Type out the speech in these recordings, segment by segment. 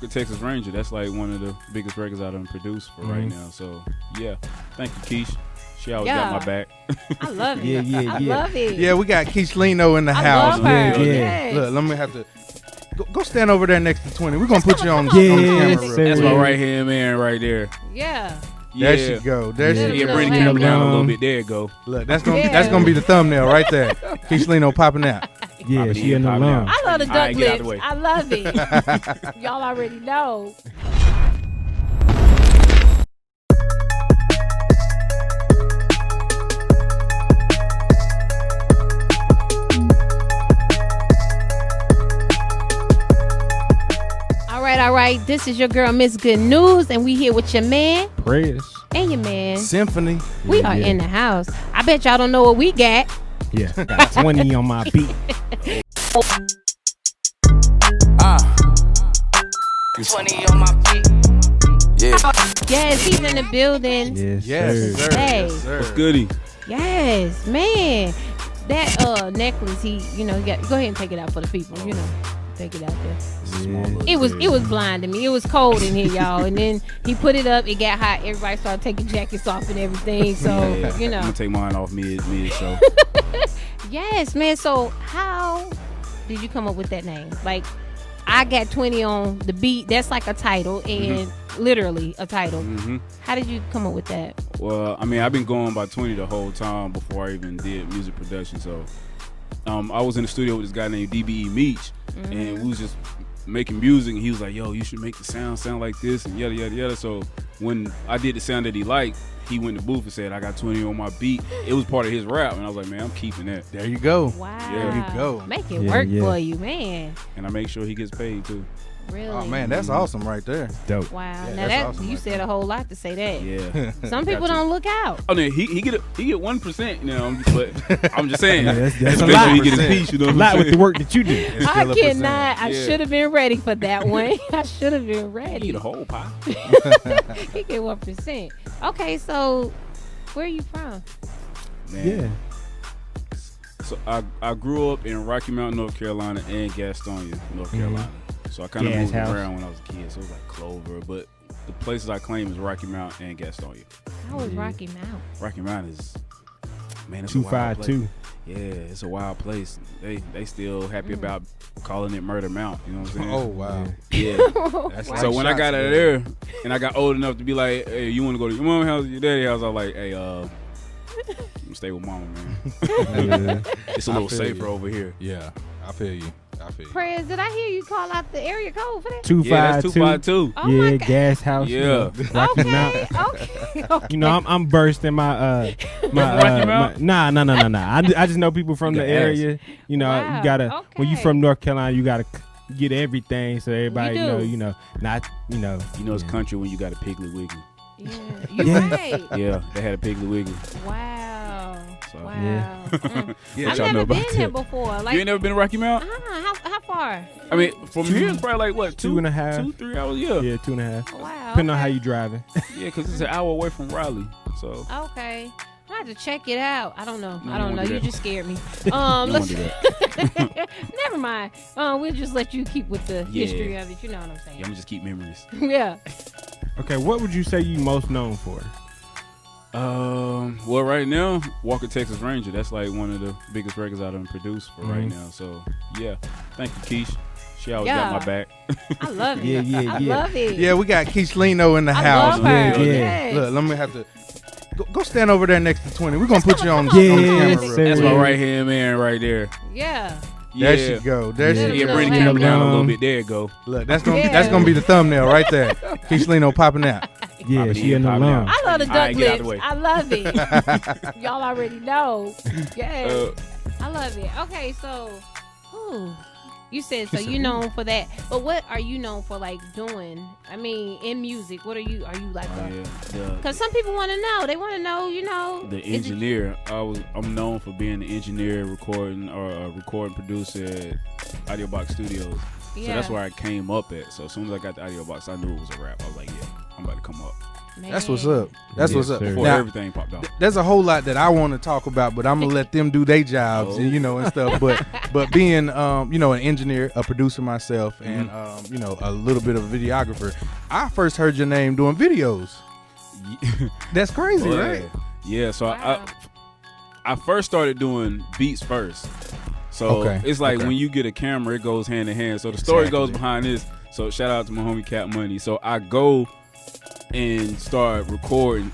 Walker Texas Ranger. That's like one of the biggest records I done produced for right now. So yeah, thank you, Keish. She always got my back. I love it. I love it. Yeah, we got Keeshlinooo in the house. Love her. Yes. Look, let me have to go stand over there next to 20. We're gonna put you on the camera. That's my right hand man right there. Yeah. There she go. There she go. Yeah, bring the camera down a little bit. There you go. Look, that's gonna be the thumbnail right there. Keeshlinooo popping out. Yeah, she in the lung. I love the duck lips. I love it. Y'all already know. All right. This is your girl, Miss Good News, and we here with your man, Preston, and your man, Symphony. We are in the house. I bet y'all don't know what we got. Yeah, got 20 on my beat. 20 on my beat. Yeah. Yes, he's in the building. Yes, sir. Hey. Yes, sir. What's goody? Yes, man. That necklace, he got. Go ahead and take it out for the people. Take it out there. It was blinding me. It was cold in here, y'all. And then he put it up. It got hot. Everybody started taking jackets off and everything. So I'm gonna take mine off mid show. Yes, man. So how did you come up with that name? Like, I got 20 on the beat. That's like a title, and literally a title. How did you come up with that? Well, I mean, I've been going by 20 the whole time before I even did music production. So I was in the studio with this guy named DaBaby Meech, and we was just making music, and he was like, yo, you should make the sound like this, and yada yada yada. So when I did the sound that he liked, he went in the booth and said, I got 20 on my beat. It was part of his rap, and I was like, man, I'm keeping that. There you go. Wow. There you go. Make it work for you, man. And I make sure he gets paid too. Really? Oh man, that's awesome right there. Dope. Wow. Yeah, Now that awesome you right said there. a whole lot to say that. Yeah. Some people don't look out. Oh, no, he get 1%, but I'm just saying. That's a lot. He get his piece, A lot with the work that you do. I cannot. I Yeah. should have been ready for that one. I should have been ready. He get a whole pie. He get 1%. Okay, so where are you from? Man. Yeah. So I grew up in Rocky Mount, North Carolina, and Gastonia, North Carolina. So I kind of moved around when I was a kid. So it was like Clover, but the places I claim is Rocky Mount and Gastonia. How was Rocky Mount? Rocky Mount is, man, it's a wild place. 252. Yeah, it's a wild place. They still happy about calling it Murder Mount. You know what I'm saying? Oh wow. Yeah. That's So when I got out of there, and I got old enough to be like, hey, you want to go to your mom's house or your daddy's house? I was like, hey, I'm gonna stay with mama, man. It's a little safer over here. Yeah, I feel you. Prez, did I hear you call out the area code for that? 252. Yeah, that's 252. Oh my God. Gas house. Yeah. Rocky Mount. Okay. I'm bursting my Rocky Mount? Nah. I just know people from the area. Wow. You gotta when you Okay. from North Carolina, you gotta get everything so everybody You do. know. It's country when you got a Piggly Wiggly. Yeah, you're right. Yeah, they had a Piggly Wiggly. Wow. So. Wow. Yeah. Yeah, I've y'all know never about been there that. before. Like, You ain't never been to Rocky Mount? how far? I mean, from here it's probably like what, 2.5. 3 hours? Yeah, Yeah, 2.5. Wow. Depending on how you driving. yeah, because it's an hour away from Raleigh. So Okay. I have to check it out. I don't know. No, I don't you know. won't do You that. just scared me. you don't Let's do that. never mind. We'll just let you keep with the Yeah. history of it. You know what I'm Yeah, I'm saying? gonna just keep memories. Yeah. Okay, what would you say you most known for? Well, right now, Walker Texas Ranger. That's like one of the biggest records I done produced for right now. So yeah, thank you, Keish. She always got my back. I love it. Yeah. I love it. Yeah, we got Keeshlinooo in the I house. love her. Yeah. Yes. Look, let me have to go stand over there next to 20. We're gonna put you on the Yes, camera. sir. That's my right hand man right there. Yeah. Yeah. There she go. There Yeah. she Yeah, go. bring the Yeah. camera down a little bit. There you go. Look, that's Yeah. gonna be the thumbnail right there. Keeshlinooo popping out. Yeah, Popping she in the popping lung. out. I love the All duck right, get out the lips. way. I love it. Y'all already know. Yes. I love it. Okay, so you said so you known for that. But what are you known for, like, doing? I mean, in music, what are you like because some people want to know. They want to know, The is it- engineer. I'm known for being the engineer, recording producer at Audio Box Studios. So Yeah. that's where I came up at. So as soon as I got the Audio Box, I knew it was a rap. I was like, yeah, I'm about to come up. That's what's up. That's what's up. Before Now, everything popped off. There's a whole lot that I want to talk about, but I'm gonna let them do their jobs, and, you know, and stuff. But being, you know, an engineer, a producer myself, and you know, a little bit of a videographer, I first heard your name doing videos. That's crazy, right? Yeah. So I first started doing beats first. So it's like when you get a camera, it goes hand in hand. So the story goes behind this. So shout out to my homie Cap Money. So I go and start recording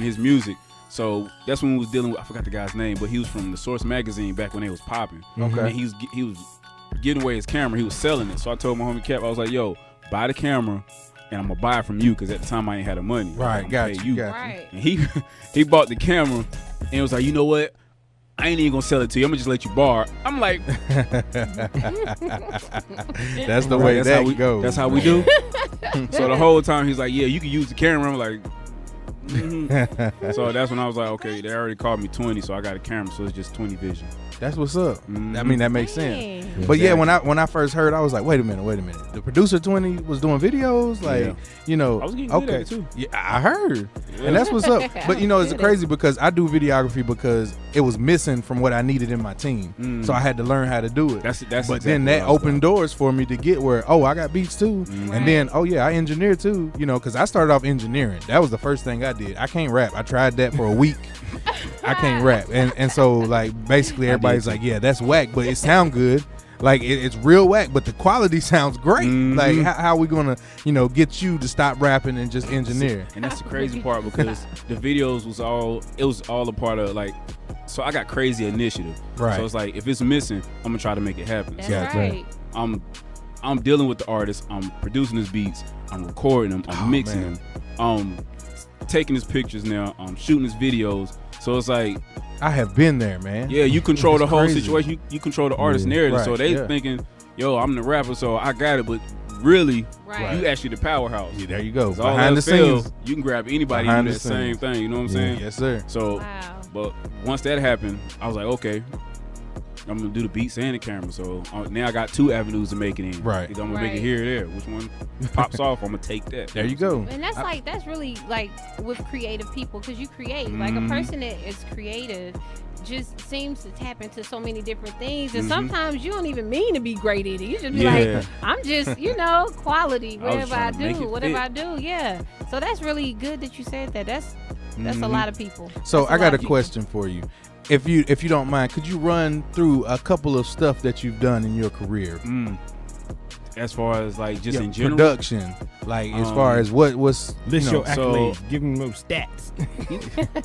his music. So that's when we was dealing with, I forgot the guy's name, but he was from the Source magazine back when they was popping. And he was getting away his camera. He was selling it. So I told my homie Cap, I was like, yo, buy the camera and I'm gonna buy it from you, because at the time I ain't had the money. Right, got you. Right. And he bought the camera and was like, you know what? I ain't even gonna sell it to you. I'm gonna just let you borrow it. I'm like, that's the way that goes. That's how we do. So the whole time he's like, yeah, you can use the camera. I'm like, So that's when I was like, okay, they already called me 20, so I got a camera, so it's just 20 vision. That's what's up. I mean, that makes sense. But yeah, when I first heard, I was like, wait a minute. The producer 20 was doing videos, like, you know. I was getting good at it too. Yeah, I heard, and that's what's up. But you know, it's crazy because I do videography because it was missing from what I needed in my team, so I had to learn how to do it. That's but exactly then that opened doors for me to get where, I got beats too, and then I engineer too. You know, because I started off engineering. That was the first thing I did. I can't rap. I tried that for a week. I can't rap, and so like basically everybody's like, yeah, that's whack, but it sound good. Like it's real whack, but the quality sounds great. Like how we gonna get you to stop rapping and just engineer? And that's the crazy part, because the videos was all a part of, like, so I got crazy initiative. Right. So it's like, if it's missing, I'm gonna try to make it happen. That's right. I'm dealing with the artist. I'm producing his beats. I'm recording them. I'm mixing them. I'm taking his pictures now. I'm shooting his videos. So it's like, I have been there, man. Yeah, you control the whole situation. You control the artist narrative. Right, so they thinking, yo, I'm the rapper, so I got it. But really, you actually the powerhouse. Yeah, there you go. Behind the scenes, you can grab anybody and do that same thing. You know what I'm saying? Yes, sir. So, but once that happened, I was like, okay, I'm gonna do the beats and the camera. So now I got two avenues to make it in. Right. I'm gonna make it here or there. Which one pops off? I'm gonna take that. There you go. And that's really like with creative people, because you create. Like a person that is creative just seems to tap into so many different things, and sometimes you don't even mean to be great at it. You just be like, I'm just quality whatever I do. Yeah. So that's really good that you said that. That's a lot of people. So I got a question for you. If you don't mind, could you run through a couple of stuff that you've done in your career? As far as like just in general production, like as far as what's list your accolades, give them those stats.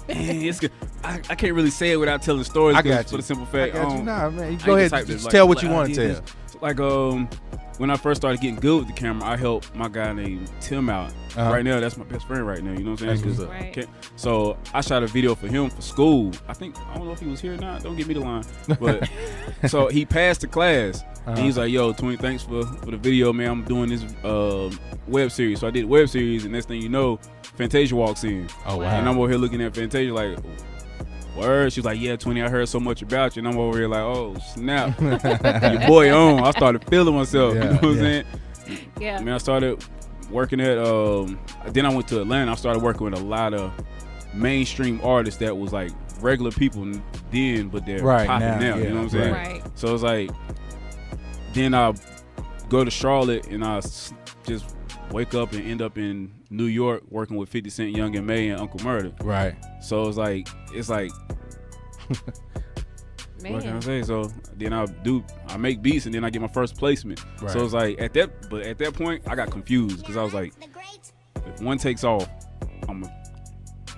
It's good. I can't really say it without telling stories. I got you. For the simple fact, Nah, man, go ahead, just tell what you want to tell. Like when I first started getting good with the camera, I helped my guy named Tim out. Right now, that's my best friend right now. You know what I'm saying? So I shot a video for him for school. I don't know if he was here or not. Don't give me the line. But so he passed the class. And he's like, yo, 20, thanks for the video, man. I'm doing this web series. So I did web series, and next thing you know, Fantasia walks in. Oh, wow. And I'm over here looking at Fantasia like, word. She's like, yeah, 20, I heard so much about you. And I'm over here like, oh, snap. Your boy on. I started feeling myself. You know what I'm saying? Yeah. I mean, I started working at, then I went to Atlanta. I started working with a lot of mainstream artists that was like regular people then, but they're popping now. You know what I'm saying? Right. So it's like, then I go to Charlotte and I just wake up and end up in New York working with 50 Cent, Young and May, and Uncle Murder. Right. So it's like Man. What can I say? So then I make beats and then I get my first placement. Right. So it's like at that point I got confused because I was like, if one takes off, I'm gonna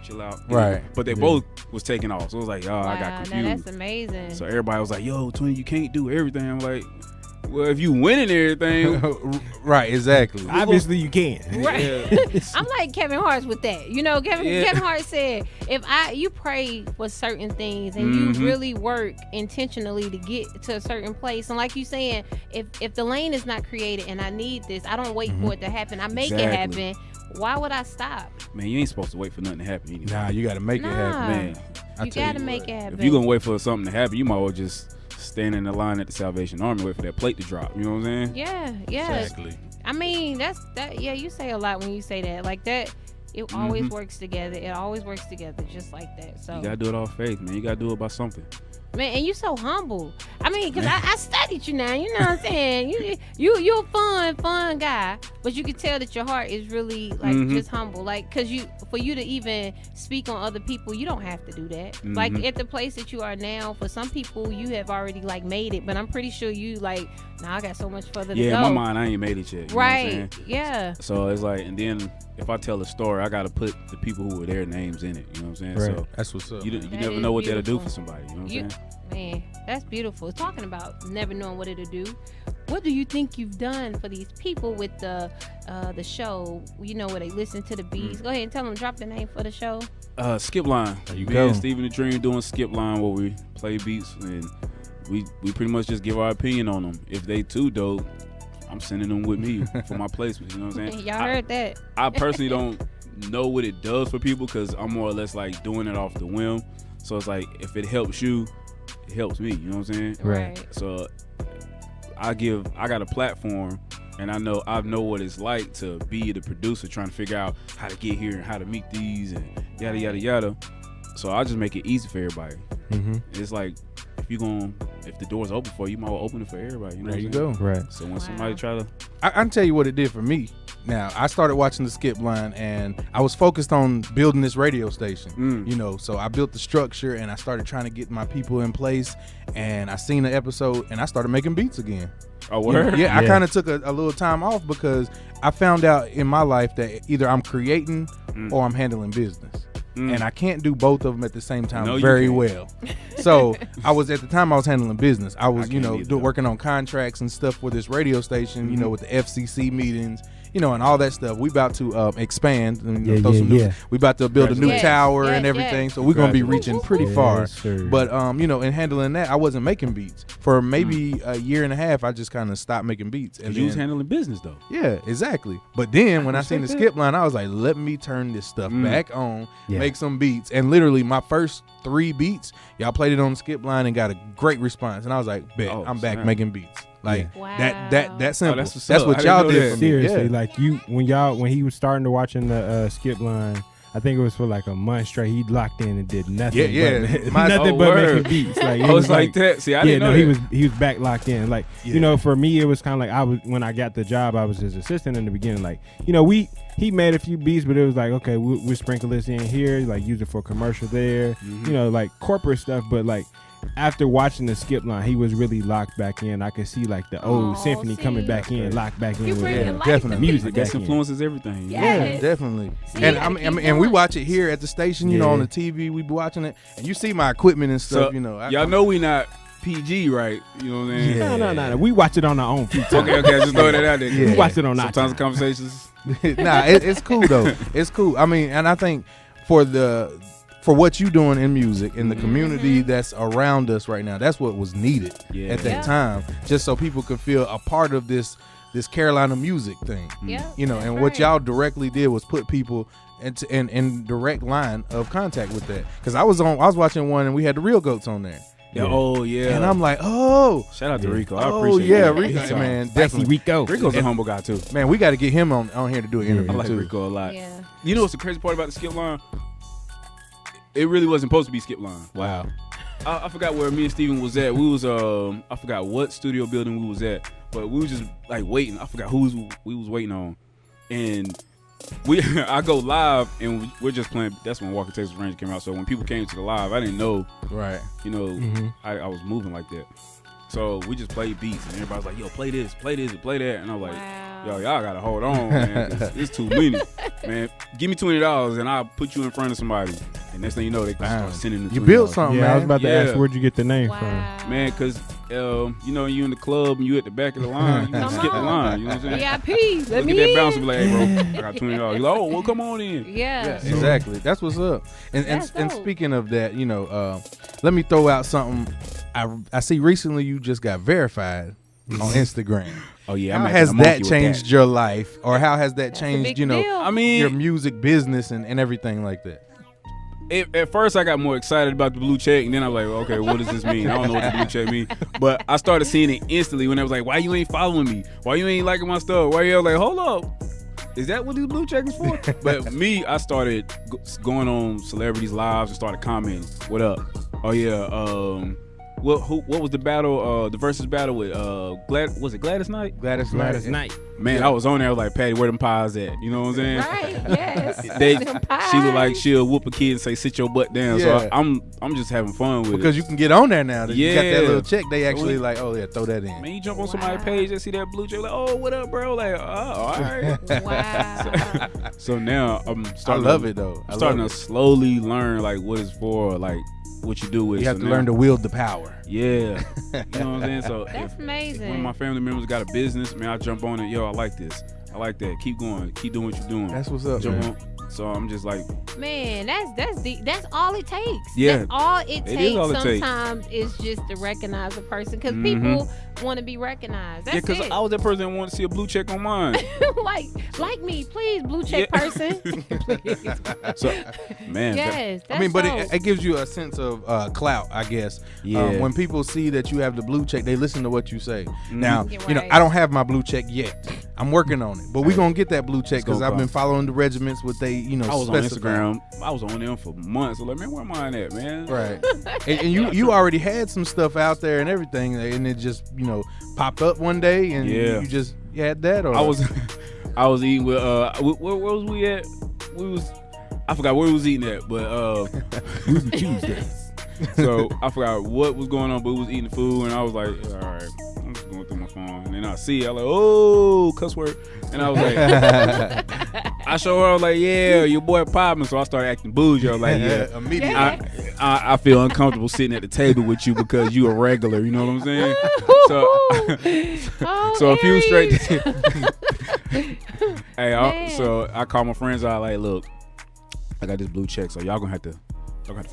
chill out. Right. But they both was taking off. So it was like, I got confused. That's amazing. So everybody was like, yo, 20, you can't do everything. I'm like, well, if you winning everything. Right, exactly. Obviously you can. Right. I'm like Kevin Hart's with that. Kevin Hart said, if you pray for certain things and you really work intentionally to get to a certain place, and like you saying, if the lane is not created and I need this, I don't wait for it to happen. I make it happen. Why would I stop? Man, you ain't supposed to wait for nothing to happen anyway. Nah, you got to make it happen. Man, you got to make it happen. If you're going to wait for something to happen, you might as well just stand in the line at the Salvation Army, wait for that plate to drop. You know what I'm saying? Yeah. Exactly. I mean, that's that. Yeah, you say a lot when you say that. Like that. It always works together. It always works together just like that. So you gotta do it off faith, man. You gotta do it by something. Man, and you so humble. I mean, because I studied you now. You know what I'm saying? You're a fun guy, but you can tell that your heart is really like just humble. Like, cause for you to even speak on other people, you don't have to do that. Like at the place that you are now, for some people, you have already like made it. But I'm pretty sure you like, nah, I got so much further to go. Yeah, in my mind, I ain't made it yet. You right? know what I'm saying? Yeah. So it's like, and then if I tell a story, I gotta put the people who were their names in it. You know what I'm saying? Right. So That's what's up. you That never is know what that'll do beautiful. for somebody. You know what I'm saying? Man, that's beautiful. Talking about never knowing what it'll do. What do you think you've done for these people with the show? You know, where they listen to the beats. Go ahead and tell them, drop the name for the show. Skip Line. There you Me go. and Steven the Dream doing Skip Line, where we play beats and we pretty much just give our opinion on them. If they too dope, I'm sending them with me for my placements. You know what I'm saying? Y'all heard that. I personally don't know what it does for people because I'm more or less like doing it off the whim. So it's like if it helps you, it helps me. You know what I'm saying? Right. So I got a platform, and I know what it's like to be the producer trying to figure out how to get here and how to meet these and yada yada yada. So I just make it easy for everybody. It's like if the door's open for you, you might well open it for everybody. You know There what you I'm saying? go. Right. So when somebody try to, I can tell you what it did for me. Now, I started watching the Skip Line, and I was focused on building this radio station. You know, so I built the structure, and I started trying to get my people in place. And I seen the episode, and I started making beats again. oh word, Yeah, I Yeah. kind of took a little time off because I found out in my life that either I'm creating or I'm handling business. And I can't do both of them at the same time No, you very can't. well. So I was at the time I was handling business. I was, I can't either, though. working on contracts and stuff for this radio station. You know, with the FCC meetings. You know, and all that stuff. We about to expand. And, Yeah, throw yeah, some new, yeah. We about to build a new Yes, tower yes, and everything. yes. So we're gonna be Congratulations. reaching pretty Yes, far. sir. But you know, in handling that, I wasn't making beats for maybe a year and a half. I just kind of stopped making beats. And you was then- handling business though. yeah, exactly. But then when I seen the Skip Line, I was like, let me turn this stuff back on, Yeah. make some beats. And literally my first 3 beats, y'all played it on the Skip Line and got a great response. And I was like, bet, Oh, I'm back snap. making beats. Like Wow. that simple. that's That's, what's up. what I y'all didn't know did that. for me. Seriously, Yeah. like when he was starting to watching the Skip Line, I think it was for like a month straight. He locked in and did nothing. Yeah, but, my- nothing oh, but word. making beats. Like it Oh, it's like that. See, I didn't know that. he was back locked in. Like Yeah. you know, for me, it was kind of like I was when I got the job. I was his assistant in the beginning. Like you know, he made a few beats, but it was like okay, we'll sprinkle this in here, like use it for commercial there. You know, like corporate stuff. But like after watching the Skip Line, he was really locked back in. I could see like the old Oh, symphony coming see? back in, locked back in You with bringing Yeah, life definitely. to music. I people. guess back in. influences everything. Yeah. Yeah, definitely. See, and you I gotta mean, keep and we going. watch it here at the station, you know, Yeah. on the TV. We be watching it, and you see my equipment and stuff. So You know, y'all know we not PG, right? You know what I'm saying? Yeah. No. We watch it on our own feet. Okay, I just throw that out there. Yeah. We watch it on our Sometimes the time. conversations. nah, it's cool though. It's cool. I mean, and I think for what you doing in music and the community that's around us right now, that's what was needed Yeah. at that Yeah. time, just so people could feel a part of this Carolina music thing. Yeah, You know, that's and what right. y'all directly did was put people in direct line of contact with that. Because I was watching one and we had the Real Goats on there, Yeah. Oh yeah. and I'm like, oh, shout out to Rico. I oh appreciate yeah, that. Rico, He's man, Spicy definitely. Rico. Rico's a humble guy too. Man, we got to get him on here to do an interview I like too. Rico a lot. Yeah. You know what's the crazy part about the Skip Line? It really wasn't supposed to be Skip Line. Wow. I forgot where me and Steven was at. We was I forgot what studio building we was at, but we was just like waiting. I forgot who we was waiting on, and I go live and we're just playing. That's when Walker Texas Ranger came out. So when people came to the live, I didn't know, Right. you know, I was moving like that. So we just played beats, and everybody's like, "Yo, play this, and play that," and I'm like, Wow. "Yo, y'all gotta hold on, man. 'Cause it's too many, man. Give me $20, and I'll put you in front of somebody." And next thing you know, they Wow. start sending the You $20. built something, Yeah, man. I was about to Yeah. ask where'd you get the name from? Wow. Man, because, you know, you in the club and you at the back of the line, you Come skip the on. line. You know what I'm saying? VIP. Let Look me at that in. bouncer be like, hey, bro, I got $20. You're like, oh, well, come on in. Yeah. Exactly. That's what's up. And That's and dope. speaking of that, you know, let me throw out something. I see recently you just got verified on Instagram. Oh, yeah. How I'm has acting a that monkey with changed your life, or how has that That's a changed, big you know, deal. I mean, your music business and everything like that? At first, I got more excited about the blue check, and then I'm like, okay, what does this mean? I don't know what the blue check mean. But I started seeing it instantly when I was like, why you ain't following me? Why you ain't liking my stuff? Why you like, hold up. is that what these blue check is for? But me, I started going on celebrities' lives and started commenting. What up? Oh yeah. What was the battle? The versus battle with was it Gladys Knight? Gladys Knight. Man, yeah. I was on there like, Patty, where them pies at? You know what I'm saying? Right. Yes. She was like, she'll whoop a kid and say, sit your butt down. Yeah. So I'm just having fun with it. Because you can get on there now. Yeah. You got that little check. They actually like, oh yeah, throw that in. Man, you jump on somebody's page and see that blue check, like, oh, what up, bro? Like, oh, all right. Wow. So now I'm starting. I love it though. I'm starting to slowly learn like what it's for, like what you do with. You have to learn to wield the power. Yeah. You know what I'm saying? So that's amazing. If one of my family members got a business, man, I jump on it. Yo, I like this. I like that. Keep going. Keep doing what you're doing. That's what's up, man. So I'm just like, man, that's all it takes. Yeah, that's all it takes. All sometimes it's just to recognize a person because people want to be recognized. That's because I was that person that wanted to see a blue check on mine. like me, please, blue check person. So, man, yes, I mean, but it gives you a sense of clout, I guess. Yeah. When people see that you have the blue check, they listen to what you say. Now, You're you know, right. I don't have my blue check yet. I'm working on it, but we're gonna get that blue check because I've been following the regiments with they, you know. I was on specify. Instagram. I was on them for months. So like, man, where mine at, man? Right. and you already had some stuff out there and everything, and it just, you know, popped up one day, and you just had that. Or I was eating with where was we at? I forgot where we was eating at, but Tuesday. So I forgot what was going on, but we was eating the food, and I was like, all right, I'm just going through my phone, and then I see it, I'm like, oh, cuss word, and I was like, I show her, I was like, yeah, your boy popping, so I started acting bougie. I was like, yeah, immediately. I feel uncomfortable sitting at the table with you because you a regular, you know what I'm saying? So a few straight. So I call my friends out, like, look, I got this blue check, so y'all gonna have to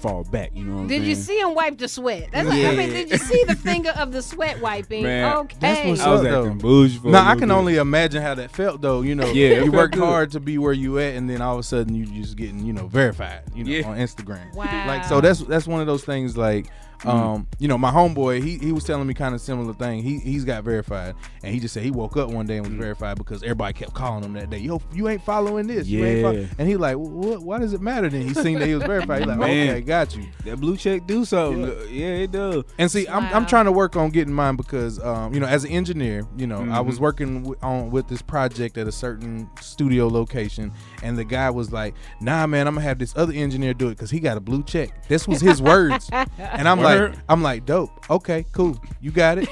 fall back, you know what I'm saying? Did you see him wipe the sweat? That's I mean, did you see the finger of the sweet wiping? Man, okay. That's what's I was up, acting bougie for I can only imagine how that felt, though. You know, Yeah, you it worked felt good. hard to be where you at, and then all of a sudden you just getting, you know, verified, you know, on Instagram. Wow. Like, so that's one of those things. Like, you know, my homeboy, he was telling me kind of similar thing. He's got verified, and he just said he woke up one day and was verified because everybody kept calling him that day. Yo, you ain't following this. You ain't and he like, why does it matter? Then he seen that he was verified. He like, Man. okay, got you. That blue check do something. Yeah, it does. And see, I'm trying to work on getting mine because, you know, as an engineer, you know, I was working with this project at a certain studio location, and the guy was like, nah, man, I'm gonna have this other engineer do it because he got a blue check. This was his words. And I'm like, dope. Okay, cool. You got it.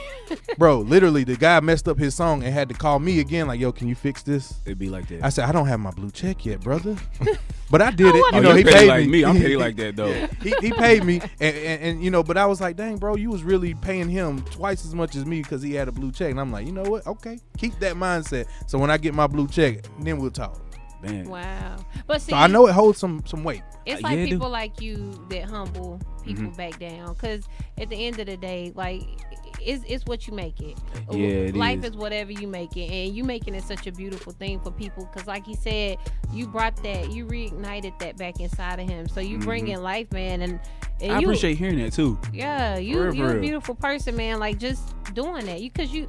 Bro, literally, the guy messed up his song and had to call me again, like, yo, can you fix this? It'd be like that. I said, I don't have my blue check yet, brother. But I did it. You know, you he petty paid like me. I'm petty like that, though. He paid me, and you know, but I was like, dang, bro, you was really paying him twice as much as me because he had a blue check. And I'm like, you know what? Okay, keep that mindset. So when I get my blue check, then we'll talk. Man. Wow. But see, So I know it holds some weight. it's like people like you that humble people back down, because at the end of the day, like, it's what you make it. Yeah, Life is whatever you make it, and you making it such a beautiful thing for people, because like he said, you reignited that back inside of him, so you bring in life, man. And I appreciate hearing that too. Yeah, you're a beautiful person, man. Like, just doing that, because you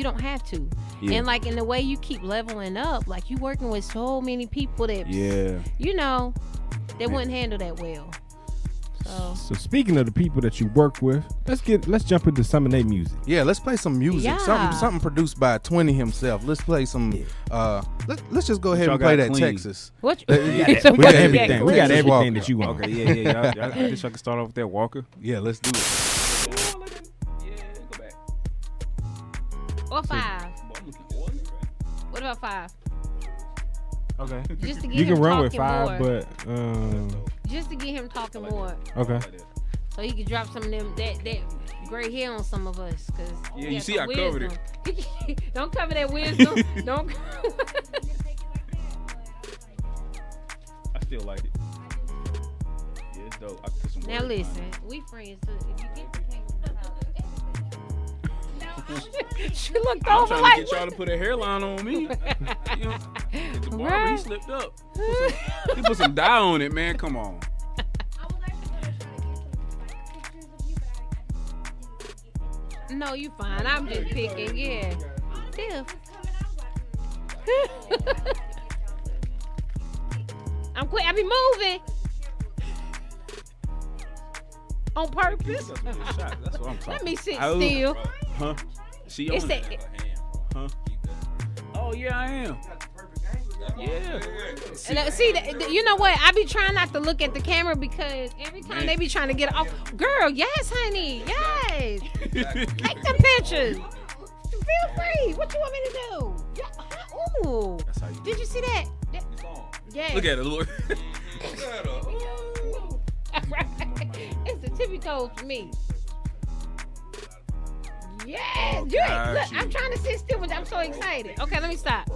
don't have to. And like, in the way you keep leveling up, like, you working with so many people that you know, they wouldn't handle that well. So speaking of the people that you work with, let's jump into some of their music. Yeah, let's play some music. Yeah. Something produced by 20 himself. Let's play some. Let's just go ahead and play that clean. Texas. What? We got everything. We got everything that you want. Okay, yeah. I guess I can start off with that Walker. Yeah, let's do it. Go back. Or 5. What about 5? Okay. Just to get You him can run with talking 5, more. but Just to get him talking more, okay. so he can drop some of them that gray hair on some of us. Cause Yeah, you see, I covered it. Don't cover that wisdom. Don't. I still like it. Yeah, it's dope. I can put some Now words listen, behind we friends too. If you get the she looked it. I'm over trying like, to get y'all to put a hairline on me. You know, the barber, Right. he slipped up. He put some dye on it, man. Come on. no, you fine. I'm just picking. Yeah. I'm quick. I be moving on purpose. That's what I'm talking. Let me sit still. Huh? She on It's it. that. Huh? Oh yeah, I am. Yeah. See, you know what? I be trying not to look at the camera because every time they be trying to get off. Girl, yes, honey, yes. Take them pictures. Feel free. What you want me to do? Yeah. Ooh. That's how you Did you see that? Yeah. Look at it, Lord. Right. It's the tippy toes for me. Yes. Look, I'm trying to sit still, but I'm so excited. Okay, let me stop.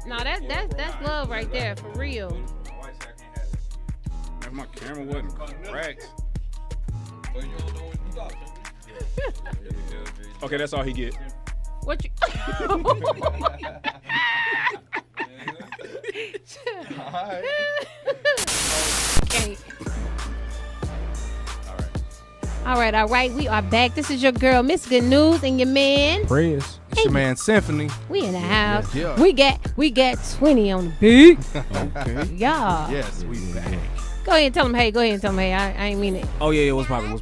No, that's love right there, for real. If my camera wasn't cracked. Okay, that's all he get. What you? Okay. All right. We are back. This is your girl, Miss Good News, and your man, Press. It's your man Synphany. We in the house. Yeah. We got 20 on the beat. Okay. Yeah. Yes, we back. Go ahead and tell them hey. I ain't mean it. Oh yeah, what's poppin'?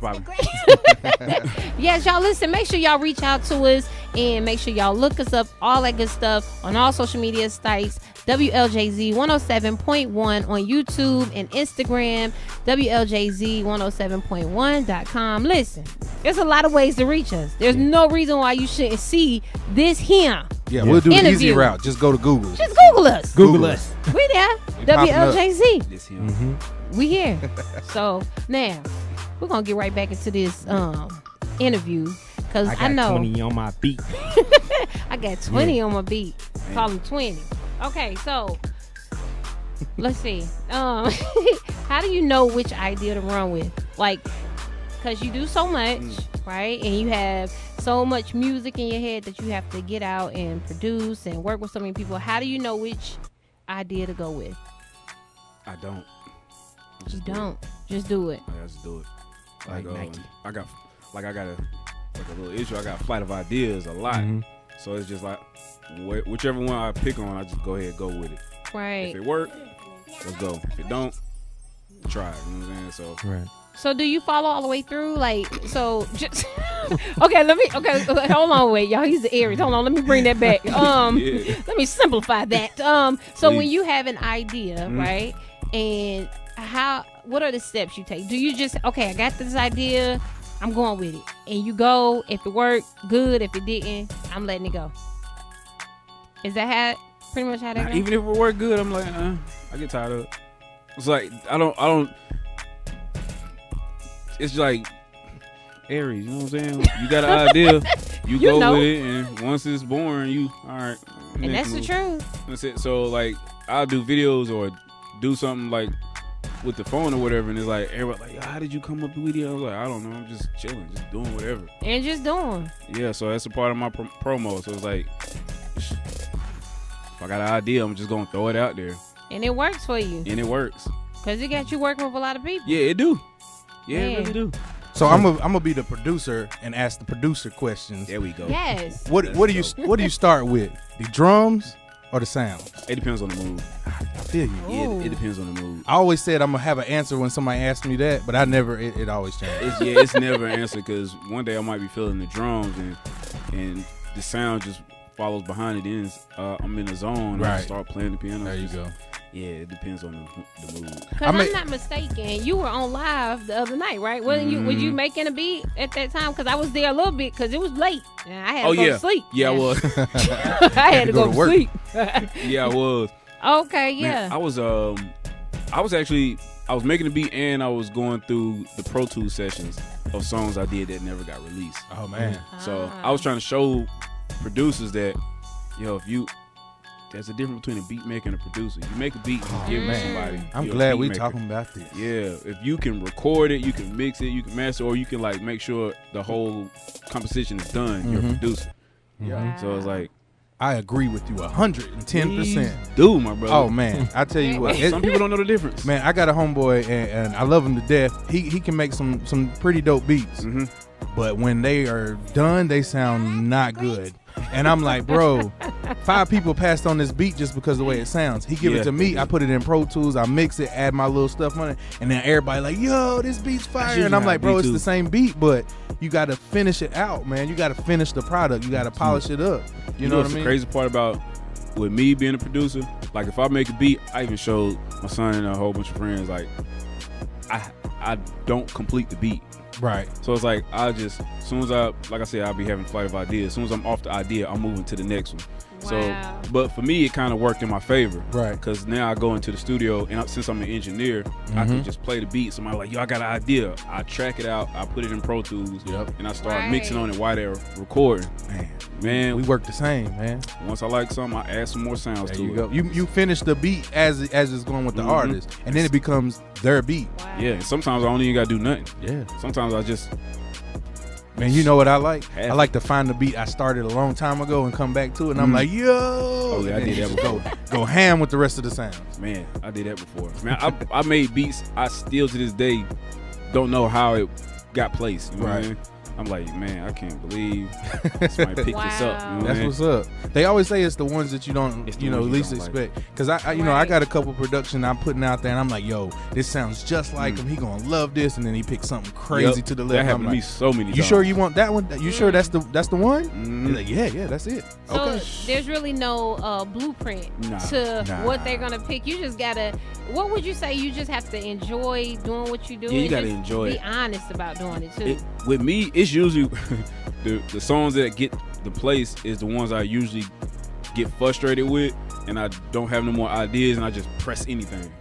Yes, y'all listen. Make sure y'all reach out to us and make sure y'all look us up, all that good stuff on all social media sites. WLJZ 107.1 on YouTube and Instagram. WLJZ 107.1.com. Listen, there's a lot of ways to reach us. There's no reason why you shouldn't see this here. Yeah, we'll do the easy Interview. route. Just go to Google. Just Google us. Google us. We there. popping up. WLJZ. This him. We here. So now we're gonna get right back into this interview because I know 20 on my beat. I got 20 on my beat. Call them 20. Okay, so let's see. How do you know which idea to run with? Like, because you do so much, right? And you have so much music in your head that you have to get out and produce and work with so many people. How do you know which idea to go with? I don't. You don't. Just do it. I just do it. Like Nike. I got a little issue. I got a flight of ideas a lot. So it's just like whichever one I pick on, I just go ahead and go with it. Right. If it work, let's go. If it don't, try it. You know what I'm saying? So Right. So do you follow all the way through? Like, so just okay, hold on, wait, y'all. He's the Aries. Hold on, let me bring that back. Let me simplify that. So when you have an idea, right, and what are the steps you take? Do you just, okay, I got this idea, I'm going with it, and you go, if it worked, good. If it didn't, I'm letting it go. Is that pretty much how that goes? even if it work good, I'm like, I get tired of it. It's like I don't. It's like Aries, you know what I'm saying? You got an idea, you go with it, and once it's born, you all right. And that's the truth. That's it. So like, I'll do videos or do something like with the phone or whatever, and it's like everybody like, how did you come up with the video? I was like, I don't know, I'm just chilling, just doing whatever. And just doing. Yeah, so that's a part of my promo. So it's like, if I got an idea, I'm just gonna throw it out there. And it works for you. And it works. Because it got you working with a lot of people. Yeah, it do. Yeah, Man. it really do. So I'm gonna be the producer and ask the producer questions. There we go. Yes. What do you start with? The drums or the sound? It depends on the mood. I feel you. Yeah, it depends on the mood. I always said I'm gonna have an answer when somebody asks me that, but I never. It always changes. It's never an answer because one day I might be feeling the drums and the sound just follows behind it. Then I'm in the zone. And I start playing the piano. There you go. Yeah, it depends on the mood. Because I'm not mistaken, you were on live the other night, right? Wasn't you? Was you making a beat at that time? Because I was there a little bit because it was late and I had to go to sleep. Yeah, I was. I had to go to sleep. Yeah, I was. Okay, yeah. Man, I was making a beat and I was going through the Pro Tools sessions of songs I did that never got released. Oh man. So I was trying to show producers that, there's a difference between a beat maker and a producer. You make a beat, you give it to somebody. I'm you're a glad beat we maker. talking about this. Yeah, if you can record it, you can mix it, you can master, or you can like make sure the whole composition is done. You're a producer. Wow. So it's like, I agree with you 110%. do my brother. Oh man, I tell you what. Some people don't know the difference. Man, I got a homeboy and I love him to death. He can make some pretty dope beats, but when they are done, they sound not good. And I'm like, bro, 5 people passed on this beat just because of the way it sounds. He give it to me. I put it in Pro Tools. I mix it, add my little stuff on it. And then everybody like, yo, this beat's fire. And I'm like, bro, it's the same beat, but you got to finish it out, man. You got to finish the product. You got to polish it up. You know what I mean? The crazy part about with me being a producer, like if I make a beat, I even showed my son and a whole bunch of friends, like I don't complete the beat. Right. So it's like I just, as soon as like I said, I'll be having a flight of ideas. As soon as I'm off the idea, I'm moving to the next one. Wow. So, but for me, it kind of worked in my favor. Right. Because now I go into the studio, and since I'm an engineer, I can just play the beat. Somebody like, yo, I got an idea. I track it out. I put it in Pro Tools. Yep. And I start mixing on it while they're recording. Man, we work the same, man. Once I like something, I add some more sounds to it. Go. You finish the beat as it's going with the artist, and then it becomes their beat. Wow. Yeah. And sometimes I don't even gotta do nothing. Yeah. Sometimes I just. Man, you know what I like? I like to find the beat I started a long time ago and come back to it, and I'm like, yo. Oh yeah, I did that before. Go ham with the rest of the sounds. Man, I did that before. Man, I made beats. I still to this day don't know how it got placed. You know what I mean? I'm like, man, I can't believe somebody picked this up. You know That's what's up. They always say it's the ones that you don't, least expect. Because I got a couple production I'm putting out there, and I'm like, yo, this sounds just like him. He gonna love this, and then he picks something crazy to the left. That happened to me so many times. You sure you want that one? You sure that's the one? He's like, yeah, that's it. So okay. There's really no blueprint to what they're gonna pick. You just gotta. What would you say? You just have to enjoy doing what you do. Yeah, you gotta enjoy it. Be honest about doing it too. With me, it's usually the songs that get the place is the ones I usually get frustrated with, and I don't have no more ideas, and I just press anything.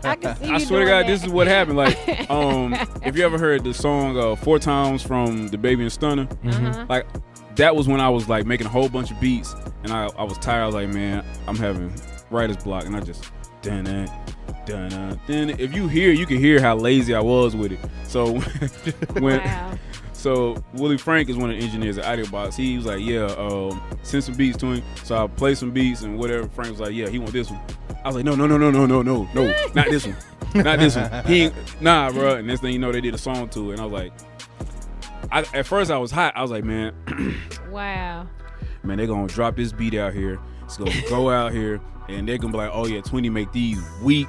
I can see I swear to God, this is what happened. Like, if you ever heard the song 4 Times from DaBaby and Stunner, like that was when I was like making a whole bunch of beats, and I was tired. I was like, man, I'm having writer's block, and I just dun. If you can hear how lazy I was with it. So so Willie Frank is one of the engineers at Audiobox. He was like, yeah, send some beats to him. So I play some beats and whatever. Frank was like, yeah, he want this one. I was like, no, not this one, not this one. He ain't, nah, bro. And this thing, they did a song to it, and I was like, at first I was hot. I was like, man, wow, man, they're gonna drop this beat out here. It's gonna go out here. And they're gonna be like, oh yeah, 20 make these weak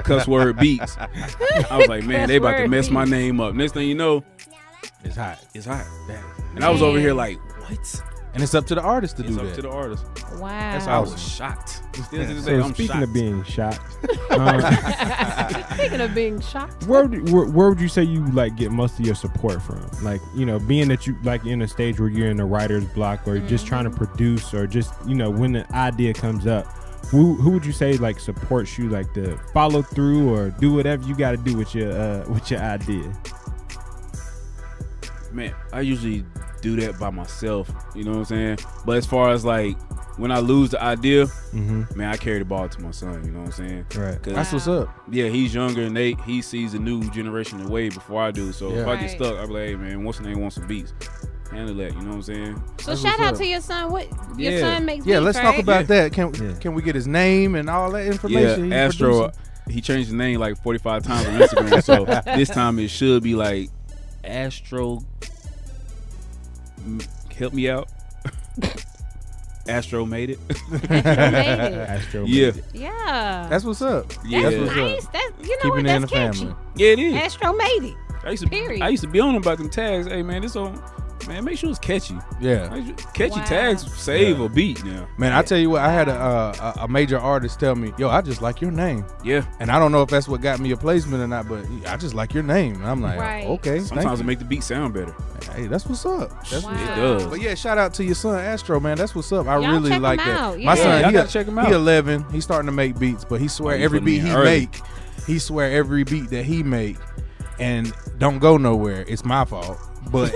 cuss word beats. I was like, man, they about to mess my name up. Next thing you know, it's hot. It's hot. And I was over here like, what? And it's up to the artist to do that. It's up to the artist. Wow. That's I was shocked. So speaking of being shocked, speaking of being shocked, where would you say you like get most of your support from? Like, being that you like in a stage where you're in a writer's block, or just trying to produce, or just when the idea comes up. Who would you say like supports you, like to follow through or do whatever you got to do with your idea? Man, I usually do that by myself. You know what I'm saying? But as far as like when I lose the idea, man, I carry the ball to my son. You know what I'm saying? Right. That's what's up. Yeah, he's younger and he sees the new generation way before I do. So if I get stuck, I'll be like, hey man, what's the name? Want some beats? Handle that, you know what I'm saying? So that's shout out to your son. What your son makes beats, let's talk about that. Can we get his name and all that information? Yeah, Astro, he changed his name like 45 times on Instagram. So this time it should be like Astro, help me out. Astro made it. Astro made it. Yeah. That's what's up. Yeah. That's nice. That's keeping what? In That's the catchy. family. Yeah, it is. Astro made it. I used to be on them about them tags. Hey man, this on. Man, make sure it's catchy. Yeah. Catchy tags save a beat now. Man, I tell you what, I had a major artist tell me, yo, I just like your name. Yeah. And I don't know if that's what got me a placement or not, but I just like your name. And I'm like, okay. Sometimes it make the beat sound better. Hey, that's what's up. That's what's it up. does. But yeah, shout out to your son, Astro, man. That's what's up. I really check like him that. out. My son, gotta check him out. He 11. He's starting to make beats, but he swear every beat he make, every beat that he make and don't go nowhere. It's my fault. But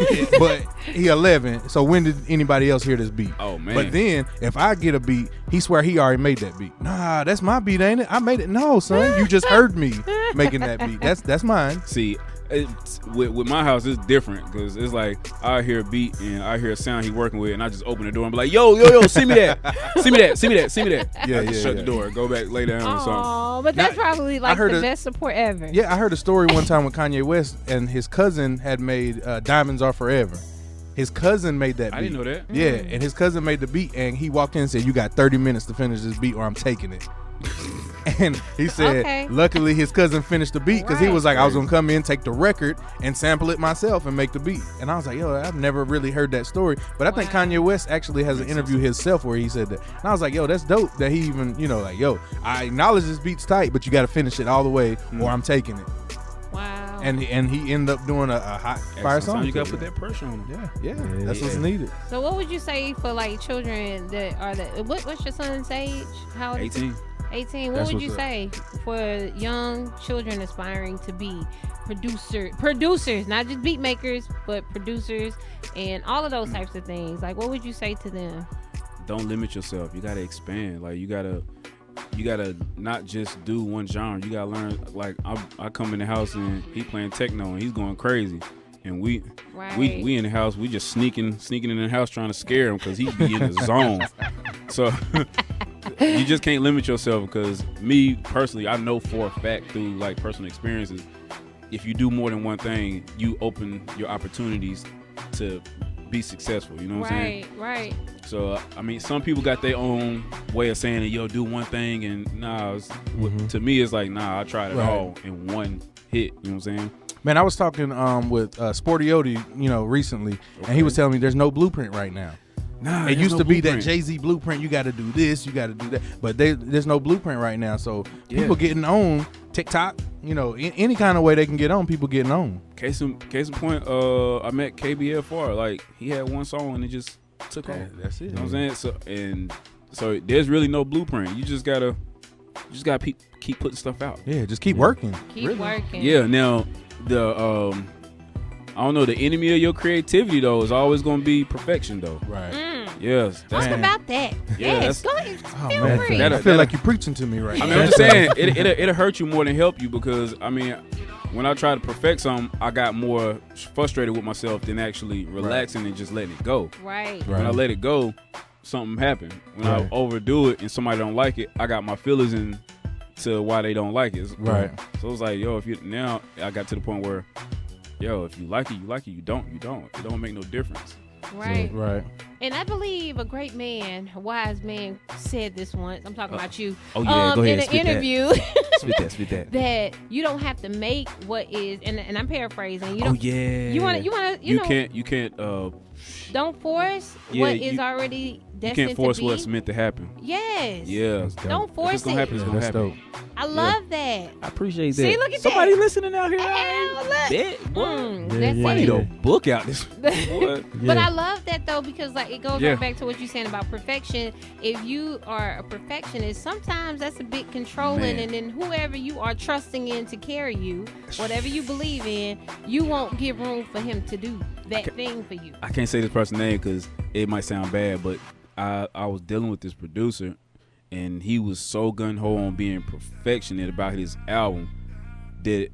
he 11. So when did anybody else hear this beat? Oh man. But then if I get a beat, he swear he already made that beat. Nah, that's my beat, ain't it? I made it. No, son, you just heard me making that beat. That's mine. See, with my house it's different because it's like I hear a beat and I hear a sound he working with and I just open the door and be like, yo, send me that. Send me that. Yeah, shut the door, go back, lay down or something. Oh, but that's probably like the best support ever. Yeah, I heard a story one time with Kanye West and his cousin had made Diamonds Are Forever. His cousin made that beat. I didn't know that. Yeah, and his cousin made the beat, and he walked in and said, "You got 30 minutes to finish this beat, or I'm taking it." And he said, luckily his cousin finished the beat because he was like, I was gonna come in, take the record, and sample it myself and make the beat. And I was like, yo, I've never really heard that story, but I think Kanye West actually has an interview himself where he said that. And I was like, yo, that's dope that he even, like, yo, I acknowledge this beat's tight, but you got to finish it all the way, or I'm taking it. Wow. And he ended up doing a hot fire song. You got to put that pressure on him. Yeah, that's what's needed. So what would you say for like children that are what's your son's age? How old 18. 18. What would you say for young children aspiring to be producers, not just beat makers, but producers and all of those types of things? Like, what would you say to them? Don't limit yourself. You gotta expand. Like, you gotta not just do one genre. You gotta learn. Like, I come in the house and he playing techno and he's going crazy, and we in the house, we just sneaking in the house trying to scare him because he be in the zone. So you just can't limit yourself, because me personally, I know for a fact through like personal experiences, if you do more than one thing, you open your opportunities to be successful. You know what I'm saying? Right. So I mean, some people got their own way of saying that, yo, do one thing, and to me it's like, nah, I tried it all in one hit. You know what I'm saying? Man, I was talking with Sportioti, recently, and he was telling me there's no blueprint right now. Nah, it used to be that Jay-Z blueprint. You got to do this, you got to do that, but there's no blueprint right now. So people getting on TikTok, any kind of way they can get on. People getting on. Case in point, I met KBFR. Like, he had one song and it just took off. That's it. You know what I'm saying? So there's really no blueprint. You just gotta keep putting stuff out. Yeah, just keep working. Keep working. Yeah. Now I don't know, the enemy of your creativity though is always gonna be perfection though. Right. Yes. Talk about that. Yeah, yes. Go ahead. Man, free. I feel like you're preaching to me right now. I mean, I'm just saying, it'll hurt you more than help you, because I mean, when I tried to perfect something, I got more frustrated with myself than actually relaxing and just letting it go. Right. When I let it go, something happened. When I overdo it and somebody don't like it, I got my feelings into why they don't like it. Right. So it was like, yo, now I got to the point where, yo, if you like it, you like it. You don't. It don't make no difference. Right. So, right. And I believe a great man, a wise man, said this once. I'm talking about you. Oh yeah, go ahead. In an interview. Spit that. That you don't have to make what is, and I'm paraphrasing. You don't, yeah. You want to. You can't. Don't force what is already destined to be. You can't force what's meant to happen. Yes. Yeah. Don't force it's gonna it. happen. It's gonna happen. Dope. I love that. I appreciate that. See, look at Somebody that. listening out here. That's I need a book out this. But I love that though, because like it goes right back to what you're saying about perfection. If you are a perfectionist, sometimes that's a bit controlling, and then whoever you are trusting in to carry you, whatever you believe in, you won't give room for him to do that thing for you. I can't say this person's name because it might sound bad, but I was dealing with this producer, and he was so gung-ho on being perfectionist about his album that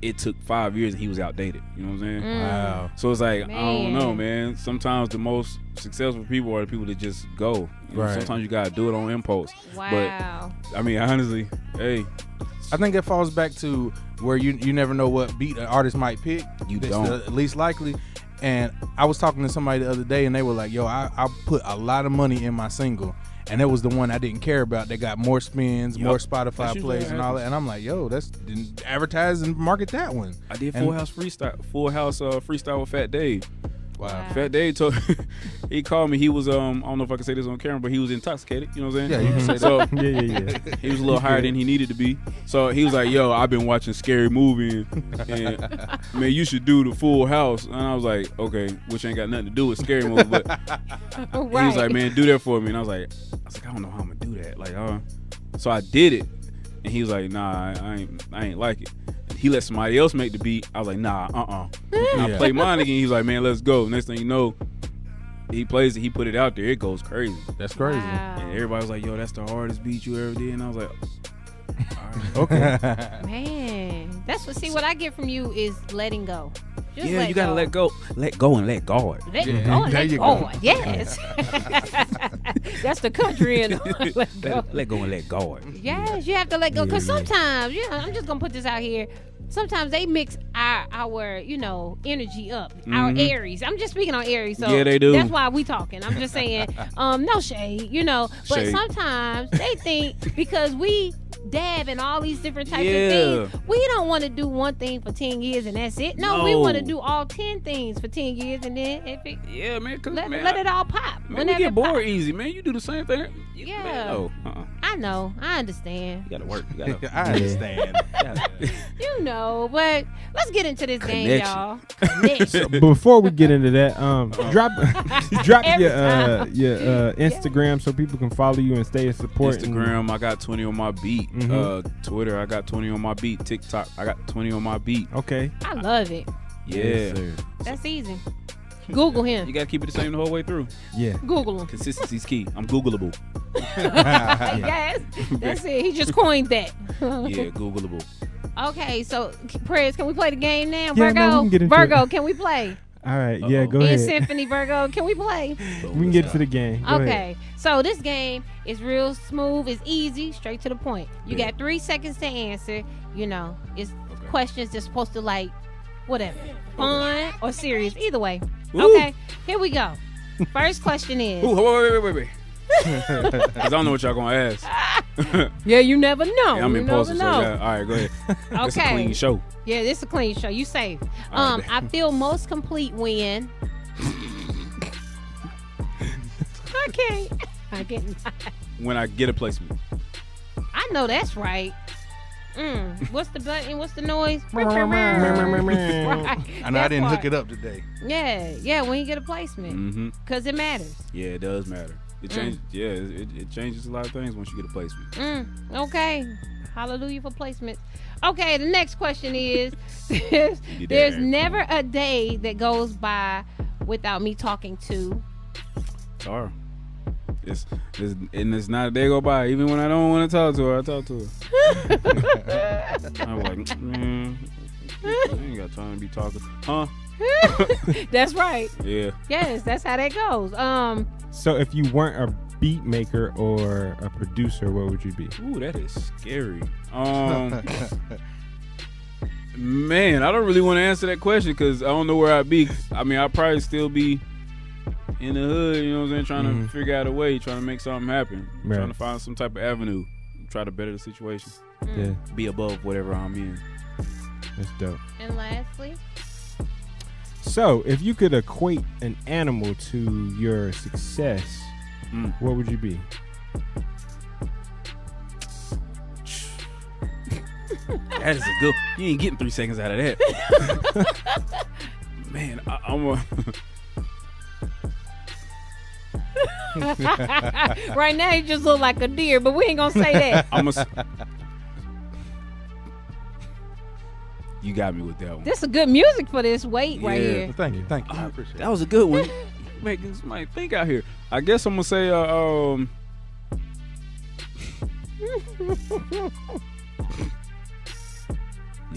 it took 5 years and he was outdated. You know what I'm saying? Wow. So it's like, I don't know, man. Sometimes the most successful people are the people that just go. You know, sometimes you gotta do it on impulse. Wow. But I mean, honestly, hey, I think it falls back to where you never know what beat an artist might pick. You That's don't. the least likely. And I was talking to somebody the other day, and they were like, yo, I put a lot of money in my single, and it was the one I didn't care about. They got more spins, more Spotify plays, and all that. And I'm like, yo, advertise and market that one. I did Full House freestyle with Fat Dave. Wow. Fat Dave he called me. He was I don't know if I can say this on camera, but he was intoxicated. You know what I'm saying? Yeah, you can say that. So Yeah. he was a little higher than he needed to be. So he was like, yo, I've been watching Scary Movie, and man, you should do the Full House. And I was like, okay, which ain't got nothing to do with Scary Movie, but he was like, man, do that for me. And I was like, I don't know how I'm gonna do that. Like, so I did it, and he was like, nah, I ain't like it. He let somebody else make the beat. I was like, nah, I played mine again. He was like, man, let's go. Next thing you know, he plays it. He put it out there. It goes crazy. That's crazy. Wow. And everybody was like, yo, that's the hardest beat you ever did. And I was like, all right. Okay. Man, that's what I get from you is letting go. Just Yeah, you gotta let go and let God. Let go and There let you go. go. Yes. That's the country in let go. Let go and let God. Yes, you have to let go, because sometimes, I'm just gonna put this out here. sometimes they mix our energy up, our Aries. I'm just speaking on Aries, so yeah, they do. That's why we talking. I'm just saying, no shade, but Shade. sometimes they think because we dab in all these different types of things, we don't want to do one thing for 10 years and that's it. No, we want to do all 10 things for 10 years and then let it all pop. Man, we get bored easy, man. You do the same thing. I know. I understand. You gotta work. I understand. But let's get into this game, y'all. Connection. Before we get into that, drop your Instagram so people can follow you and stay in support. Instagram, I got 20 on my beat. Twitter, I got 20 on my beat. TikTok, I got 20 on my beat. Okay. I love it. Yeah. That's easy. Google him. You gotta keep it the same the whole way through. Yeah. Google him. Consistency's key. I'm Googleable. Yes. That's it. He just coined that. Yeah, Googleable. Okay, so Prez, can we play the game now? Yeah, no, we can get into Virgo, it. Can we play? All right, yeah, go ahead. In Symphony, Virgo, can we play? We can get to the game. Go okay, so this game is real smooth. It's easy, straight to the point. You got 3 seconds to answer. It's questions that's supposed to whatever, fun or serious, either way. Ooh. Okay, here we go. First question is. Ooh, wait. Because I don't know what y'all gonna ask. Yeah, you never know. Yeah, I'm impulsive. So know. all right, go ahead. Okay. It's a clean show. Yeah, this is a clean show. You safe. All right. I feel most complete when. I can't. When I get a placement. I know that's right. What's the button? What's the noise? Right. I know I didn't part. hook it up today. Yeah. When you get a placement, because it matters. Yeah, it does matter. It changes. Yeah, it changes a lot of things once you get a placement. Okay. Hallelujah for placements. Okay, the next question is: there's never a day that goes by without me talking to. Sorry. It's not a day go by. Even when I don't want to talk to her, I talk to her. I'm like, man, I ain't got time to be talking. Huh? That's right. Yeah. Yes, that's how that goes. So if you weren't a beat maker or a producer, what would you be? Ooh, that is scary. Man, I don't really want to answer that question because I don't know where I'd be. I mean, I'd probably still be in the hood, you know what I'm saying, trying to figure out a way, trying to make something happen, trying to find some type of avenue, try to better the situation. Yeah. Be above whatever I'm in. That's dope. And lastly? So, if you could equate an animal to your success, what would you be? That is a good. You ain't getting 3 seconds out of that. Man, I'm a. Right now, you just look like a deer, but we ain't gonna say that. You got me with that one. This is good music for this weight right here. Well, thank you. I appreciate it. That was a good one. Making somebody think out here. I guess I'm gonna say yeah,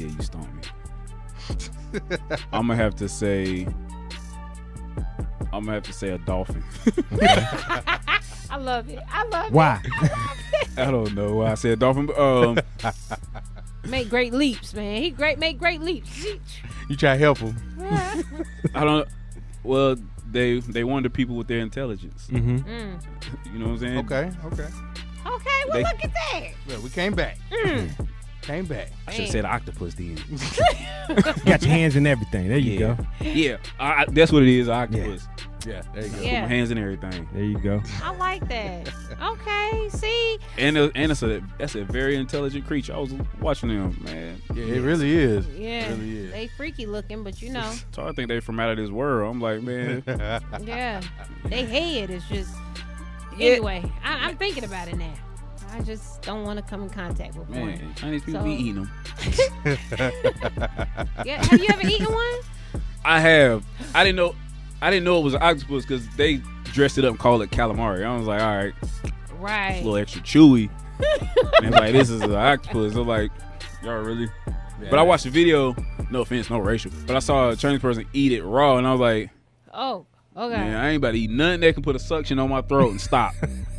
you stumped me. I'm gonna have to say a dolphin. I love it. Why? I don't know why I said dolphin, but make great leaps, man. Make great leaps. You try to help him. I don't. Well, they wanted the people with their intelligence. You know what I'm saying? Okay. Well, look at that. Well, we came back. Came back. I should have said octopus then. Got your hands in everything. There you go. Yeah, that's what it is. Octopus. Yeah, there you go. Put my hands in everything. There you go. I like that. Okay, see. And that's a very intelligent creature. I was watching them, man. Yeah, it really is. Yeah, it really is. they freaky looking, but you know. So I think they from out of this world. I'm like, man. Yeah, they head is just. Anyway, I'm thinking about it now. I just don't want to come in contact with one. Man, Chinese people be eating them. Yeah, have you ever eaten one? I have. I didn't know it was an octopus because they dressed it up and called it calamari. I was like, all right, right, it's a little extra chewy. And like, this is an octopus. I'm like, y'all really? Yeah. But I watched the video. No offense, no racial. But I saw a Chinese person eat it raw, and I was like, oh, okay. Man, I ain't about to eat nothing that can put a suction on my throat and stop.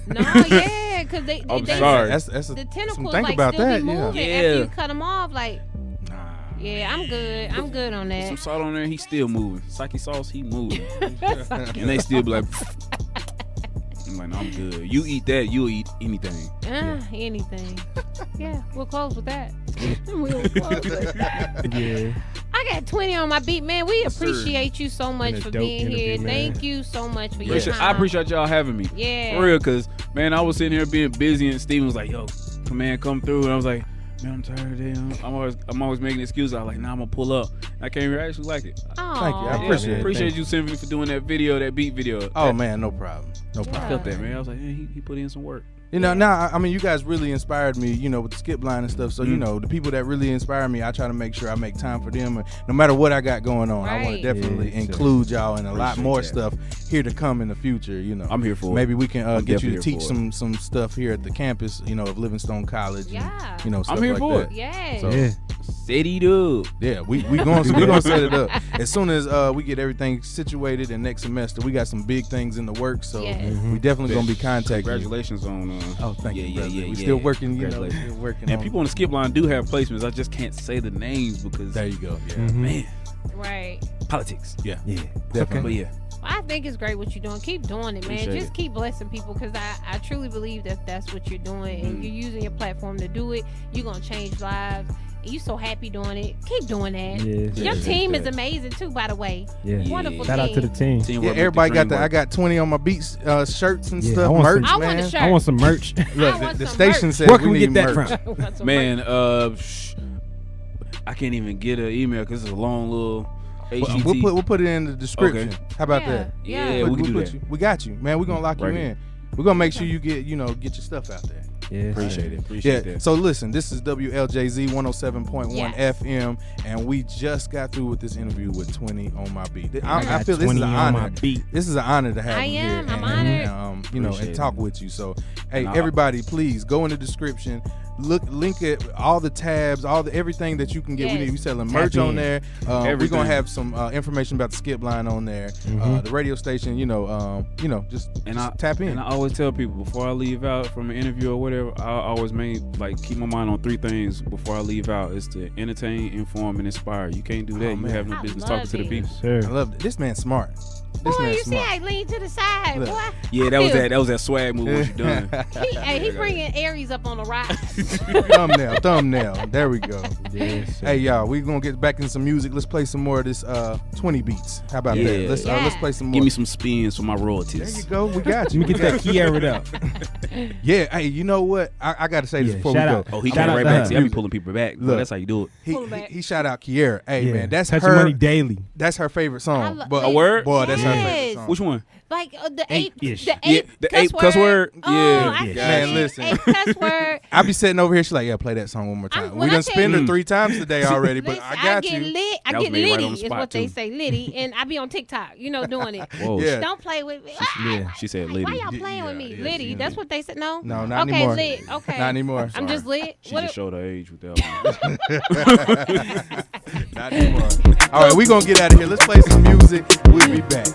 No, yeah, because I'm sorry. That's the tentacles think like about still that, be moving yeah. after you cut them off. Like, Yeah, I'm good. I'm good on Some that. salt on there, he still moving. Sake sauce, he moving. And they still be like, I'm like, no, I'm good. You eat that, you'll eat anything. Anything. Yeah, we'll close with that. We'll close with that. Yeah. I got 20 on my beat, man. We Yes, sir. appreciate you so much Been a for dope being here. interview, man. Thank you so much for your time. I appreciate y'all having me. Yeah. For real, because, man, I was sitting here being busy, and Steven was like, yo, come through. And I was like, man, I'm tired today. I'm always making excuses. I was like, nah, I'm going to pull up. I came here. I actually like it. Aw. Thank you. I Yeah, appreciate it. appreciate you, Synphany, for doing that video, that beat video. Oh man, no problem. No problem. I felt that, man. I was like, hey, he put in some work. You know, now I mean, you guys really inspired me. You know, with the skip line and stuff. So you know, the people that really inspire me, I try to make sure I make time for them. And no matter what I got going on, I want Right. to definitely Yeah, include y'all and a lot Appreciate more that. stuff here to come in the future. You know, I'm here for it. Maybe we can I'm get you to definitely here teach for some stuff here at the campus. You know, of Livingstone College. Yeah. And, you know, stuff I'm here like for that. it. Yes. So, Yeah. City dude. Yeah, we gonna set it up as soon as we get everything situated. And next semester we got some big things in the works, so Yes. we definitely gonna be contacting you. Congratulations on. Oh, thank you, brother. Yeah. We still working, you know. Congratulations. Still working. And on people on the skip line do have placements. I just can't say the names because, There you go. Yeah, man, Right. politics. yeah, Yeah. definitely. But yeah, I think it's great what you're doing. Keep doing it, man. Appreciate Just it. keep blessing people because I truly believe that that's what you're doing. And you're using your platform to do it. You're going to change lives. And you're so happy doing it. Keep doing that. Yes, Your yes, team yes. is amazing, too, by the way. Yeah. Wonderful Shout out to the team. teamwork Yeah, make the everybody got dream that. I work. got 20 on my Beats shirts and Yeah, I stuff, want merch, some- I man. want a shirt. I want some merch. Look, I want the some station merch. said Where can we need get that merch. from? I want some Man, merch. I can't even get an email because it's a long little We'll HTTP. we'll put it in the description. Okay. How about Yeah, that? Yeah, We'll we can do put that. you. We got you, man. We're gonna lock Right you here. in. We're gonna make sure you get your stuff out there. Yes, Appreciate it. Yeah. Appreciate that. So listen, this is WLJZ 107.1 Yes. FM, and we just got through with this interview with 20 on my beat. I got feel this is 20 an on my honor. beat. This is an honor to have I him am. here. I'm and, honored. you know, Appreciate and talk it. with you. So, hey, And everybody, please go in the description. Link at all the tabs, everything that you can get. Yes. We selling Tap merch on in. there. We're Everything. gonna have some information about the skip line on there. The radio station. Just tap in. And I always tell people before I leave out from an interview or whatever, I always keep my mind on three things before I leave out: is to entertain, inform, and inspire. You can't do that. You man. have no I business love talking to the it. people. Sir. I love it. This man's smart. This Boy, man's you see smart. how he lean to the side, Look. boy. Yeah, that was that swag move. What you done? He bringing Aries up on the rock. thumbnail. There we go. Yes, sir. Hey y'all, we gonna get back in some music. Let's play some more of this 20 beats. How about Yeah. that? Let's Yeah. play some more. Give me some spins for my There royalties. you go. We got you. Let me get that Kiara up. Yeah. Hey, you know what? I gotta say this Yeah, before shout we out. go. Oh, he Shout came out right to back. her. See, I be pulling people back. Look. That's how you do it. Pull it back. He shout out Kiera. Hey Yeah. man, that's Touch her. Your Money Daily. That's her favorite I song. lo- But A word? boy, that's her Yes. favorite song. Which one? Like the Ape-ish. the Yeah, ape, the ape cuss word. Oh, Yeah. I Yeah. see Man, it. listen. Ape cuss word. I be sitting over here. She's like, yeah, play that song one more time. I'm- We when I done tell spend her you- 3 times today already, but Listen, I got get you. lit. I That was get me right litty on the is spot, what they too. say, litty, and I be on TikTok, doing it. Whoa. Yeah. Don't play with me. Yeah. She said Why lady. y'all playing with me? Yeah, Liddy. she- That's what they said. No. No, not okay, anymore. lit. Okay. Not anymore. I'm just lit. She What just a- showed her age with that one. Not anymore. All right, we gonna get out of here. Let's play some music. We'll be back.